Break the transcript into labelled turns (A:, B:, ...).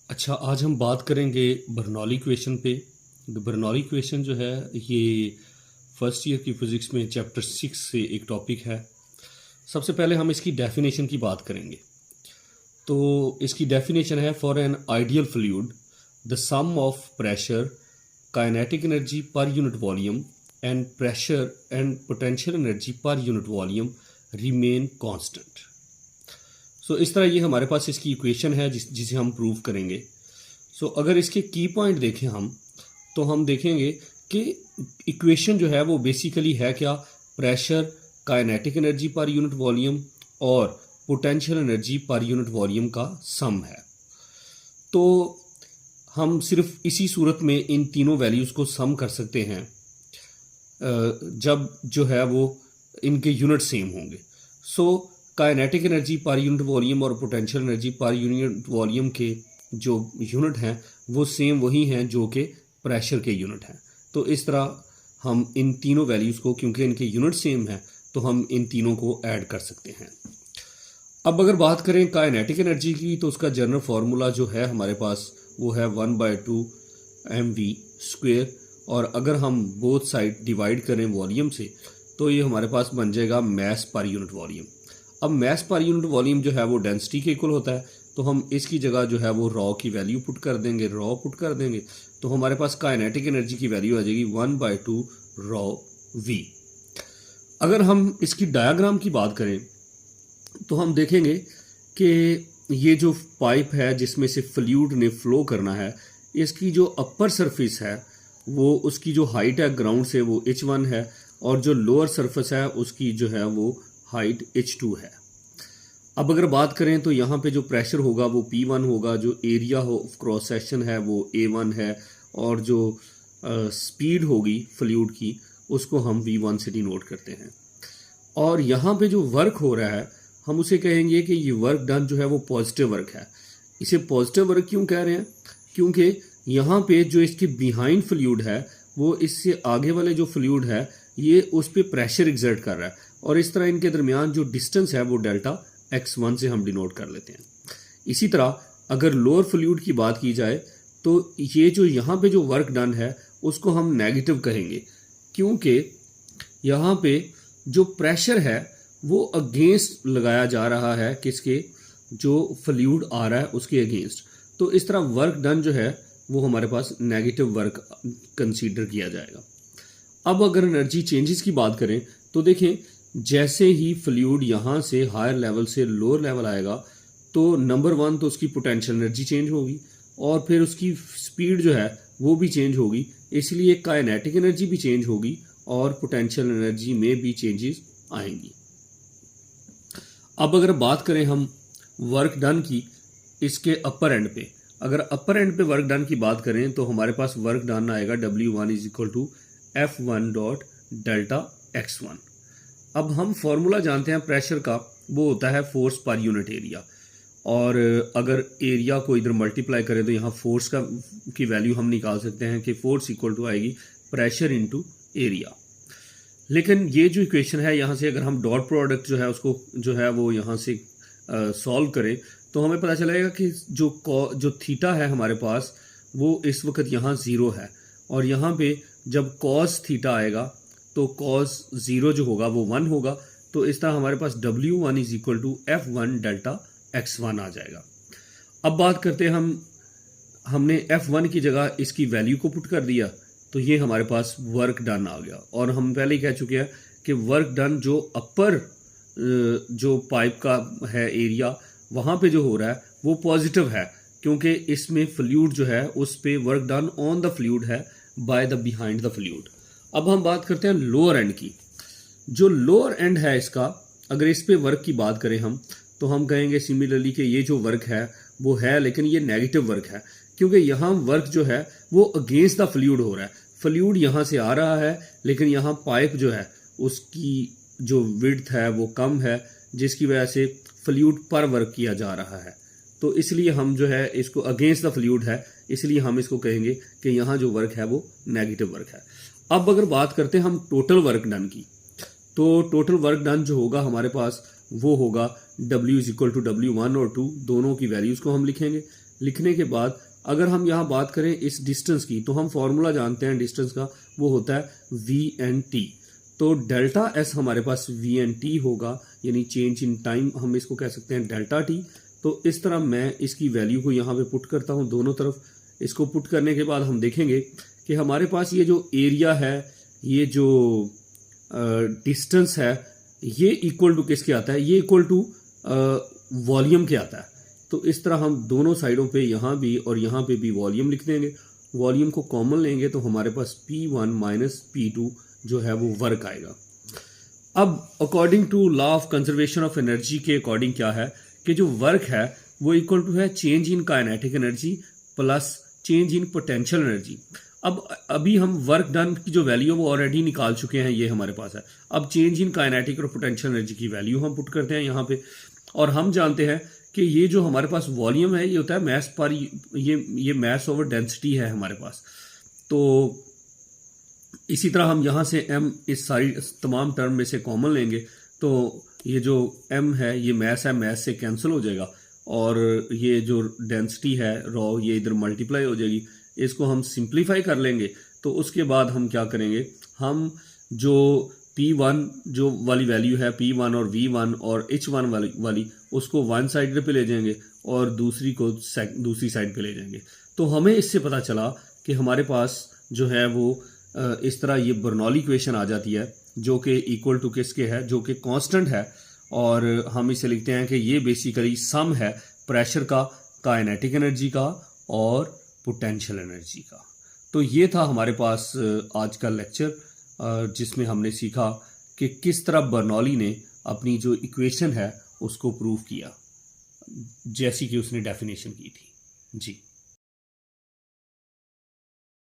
A: अच्छा, आज हम बात करेंगे बर्नौली इक्वेशन पे। बर्नौली इक्वेशन जो है ये फर्स्ट ईयर की फिज़िक्स में चैप्टर 6 से एक टॉपिक है। सबसे पहले हम इसकी डेफिनेशन की बात करेंगे। तो इसकी डेफिनेशन है, for an ideal fluid the sum of pressure, kinetic energy per unit volume and pressure and potential energy per unit volume remain constant. So इस तरह ये हमारे पास इसकी इक्वेशन है जिसे हम प्रूव करेंगे। सो अगर इसके की पॉइंट देखें हम, तो हम देखेंगे कि इक्वेशन जो है वो बेसिकली है क्या, pressure, kinetic energy per unit volume और potential energy per unit volume का सम है। तो हम सिर्फ इसी सूरत में इन तीनों वैल्यूज़ को सम कर सकते हैं जब जो है वो इनके यूनिट सेम होंगे। So kinetic energy per unit volume और potential energy per unit volume के जो यूनिट हैं वो सेम वही हैं जो कि प्रेशर के यूनिट हैं। तो इस तरह हम इन तीनों वैल्यूज़ को, क्योंकि इनके यूनिट सेम हैं, तो हम इन तीनों को ऐड कर सकते हैं। अब अगर बात करें काइनेटिक एनर्जी की, तो उसका जनरल फार्मूला जो है हमारे पास वो है 1/2 mv²। और अगर हम बोथ साइड डिवाइड करें वॉल्यूम से, तो ये हमारे पास बन जाएगा मैस पर यूनिट वॉल्यूम। अब मैस पर यूनिट वॉल्यूम जो है वो डेंसिटी के इक्वल होता है, तो हम इसकी जगह जो है वो रॉ की वैल्यू पुट कर देंगे, तो हमारे पास काइनेटिक एनर्जी की वैल्यू आ जाएगी 1/2 रॉ वी। अगर हम इसकी डायग्राम की बात करें तो हम देखेंगे कि ये जो पाइप है जिसमें से फ्लूइड ने फ्लो करना है, इसकी जो अपर सरफेस है वो, उसकी जो हाइट है ग्राउंड से वो h1 है, और जो लोअर सरफेस है उसकी जो है वो हाइट h2 है। अब अगर बात करें तो यहाँ पे जो प्रेशर होगा वो P1 होगा, जो एरिया ऑफ क्रॉस सेक्शन है वो A1 है, और जो स्पीड होगी फ्लूइड की उसको हम V1 से डिनोट करते हैं। और यहाँ पे जो वर्क हो रहा है हम उसे कहेंगे कि ये वर्क डन जो है वो पॉजिटिव वर्क है। इसे पॉजिटिव वर्क क्यों कह रहे हैं? क्योंकि यहाँ पे जो इसके बिहाइंड फ्लूइड है वो इससे आगे वाले जो फ्लूइड है ये उस पर प्रेशर एग्जर्ट कर रहा है, और इस तरह इनके दरमियान जो डिस्टेंस है वो डेल्टा x1 से हम डिनोट कर लेते हैं। इसी तरह अगर लोअर फ्लूइड की बात की जाए तो ये जो यहाँ पे जो वर्क डन है उसको हम नेगेटिव कहेंगे, क्योंकि यहाँ पे जो प्रेशर है वो अगेंस्ट लगाया जा रहा है, किसके, जो फ्लूइड आ रहा है उसके अगेंस्ट। तो इस तरह वर्क डन जो है वो हमारे पास नेगेटिव वर्क कंसीडर किया जाएगा। अब अगर एनर्जी चेंजेस की बात करें तो देखें, जैसे ही फ्लूइड यहाँ से हायर लेवल से लोअर लेवल आएगा तो नंबर 1 तो उसकी पोटेंशियल एनर्जी चेंज होगी, और फिर उसकी स्पीड जो है वो भी चेंज होगी, इसलिए काइनेटिक एनर्जी भी चेंज होगी और पोटेंशियल एनर्जी में भी चेंजेस आएंगी। अब अगर बात करें हम वर्क डन की इसके अपर एंड पे, अगर अपर एंड पे वर्क डन की बात करें तो हमारे पास वर्क डन आएगा W1 = F1 डेल्टा x1। अब हम फॉर्मूला जानते हैं प्रेशर का, वो होता है फोर्स पर यूनिट एरिया, और अगर एरिया को इधर मल्टीप्लाई करें तो यहाँ फोर्स की वैल्यू हम निकाल सकते हैं कि फोर्स = आएगी प्रेशर इनटू एरिया। लेकिन ये जो इक्वेशन है यहाँ से अगर हम डॉट प्रोडक्ट जो है उसको जो है वो यहाँ से सॉल्व करें तो हमें पता चलेगा कि जो थीटा है हमारे पास वो इस वक्त यहाँ 0 है, और यहाँ पे जब कॉस थीटा आएगा तो कॉस 0 जो होगा वो 1 होगा। तो इस तरह हमारे पास W1 = F1 डेल्टा x1 आ जाएगा। अब बात करते हैं हमने F1 की जगह इसकी वैल्यू को पुट कर दिया, तो ये हमारे पास वर्क डन आ गया। और हम पहले ही कह चुके हैं कि वर्क डन जो अपर जो पाइप का है एरिया, वहाँ पे जो हो रहा है वो पॉजिटिव है, क्योंकि इसमें फ्लूइड जो है उस पे work done on the fluid है by the behind the fluid. अब हम बात करते हैं लोअर एंड की। जो लोअर एंड है इसका, अगर इस पे वर्क की बात करें हम, तो हम कहेंगे सिमिलरली कि ये जो वर्क है वो है, लेकिन ये नेगेटिव वर्क है, क्योंकि यहाँ वर्क जो है वो अगेंस्ट द फ्लूइड हो रहा है। फ्लूइड यहाँ से आ रहा है, लेकिन यहाँ पाइप जो है उसकी जो विड्थ है वो कम है, जिसकी वजह से फ्लूइड पर वर्क किया जा रहा है। तो इसलिए हम जो है इसको अगेंस्ट द फ्लूइड है, इसलिए हम इसको कहेंगे कि यहाँ जो वर्क है वो नेगेटिव वर्क है। अब अगर बात करते हैं हम टोटल वर्क डन की, तो टोटल वर्क डन जो होगा हमारे पास वो होगा W = W1 और 2, दोनों की वैल्यूज़ को हम लिखेंगे। लिखने के बाद अगर हम यहाँ बात करें इस डिस्टेंस की, तो हम फॉर्मूला जानते हैं डिस्टेंस का, वो होता है VNT। तो डेल्टा एस हमारे पास VNT होगा, यानी चेंज इन टाइम हम इसको कह सकते हैं डेल्टा टी। तो इस तरह मैं इसकी वैल्यू को यहाँ पे पुट करता हूँ दोनों तरफ। इसको पुट करने के बाद हम देखेंगे कि हमारे पास ये जो एरिया है, ये जो डिस्टेंस है, ये इक्वल टू किसके आता है, ये इक्वल टू वॉल्यूम के आता है। तो इस तरह हम दोनों साइडों पे यहाँ भी और यहाँ पे भी वॉल्यूम लिख देंगे। वॉल्यूम को कॉमन लेंगे तो हमारे पास P1 माइनस P2 जो है वो वर्क आएगा। अब according to law of conservation of energy के अकॉर्डिंग क्या है कि जो वर्क है वो इक्वल टू है change in kinetic energy plus change in potential energy. अब अभी हम वर्क डन की जो वैल्यू है वो ऑलरेडी निकाल चुके हैं, ये हमारे पास है। अब चेंज इन काइनेटिक और पोटेंशियल एनर्जी की वैल्यू हम पुट करते हैं यहाँ पे, और हम जानते हैं कि ये जो हमारे पास वॉल्यूम है ये होता है मैस पर, ये मैस ओवर डेंसिटी है हमारे पास। तो इसी तरह हम यहाँ से m इस सारी तमाम टर्म में से कॉमन लेंगे, तो ये जो m है ये मैस है, मैस से कैंसिल हो जाएगा, और ये जो डेंसिटी है रॉ ये इधर मल्टीप्लाई हो जाएगी। इसको हम सिंप्लीफाई कर लेंगे तो उसके बाद हम क्या करेंगे, हम जो P1 जो वाली वैल्यू है, P1 और V1 और H1 वाली उसको वन साइड पे ले जाएंगे और दूसरी को दूसरी साइड पे ले जाएंगे। तो हमें इससे पता चला कि हमारे पास जो है वो इस तरह ये बर्नौली इक्वेशन आ जाती है, जो कि इक्वल टू किसके है, जो कि कांस्टेंट है, और हम इसे लिखते हैं कि ये बेसिकली सम है प्रेशर का, काइनेटिक एनर्जी का और पोटेंशियल एनर्जी का। तो ये था हमारे पास आज का लेक्चर, जिसमें हमने सीखा कि किस तरह बर्नौली ने अपनी जो इक्वेशन है उसको प्रूव किया, जैसी कि उसने डेफिनेशन की थी। जी।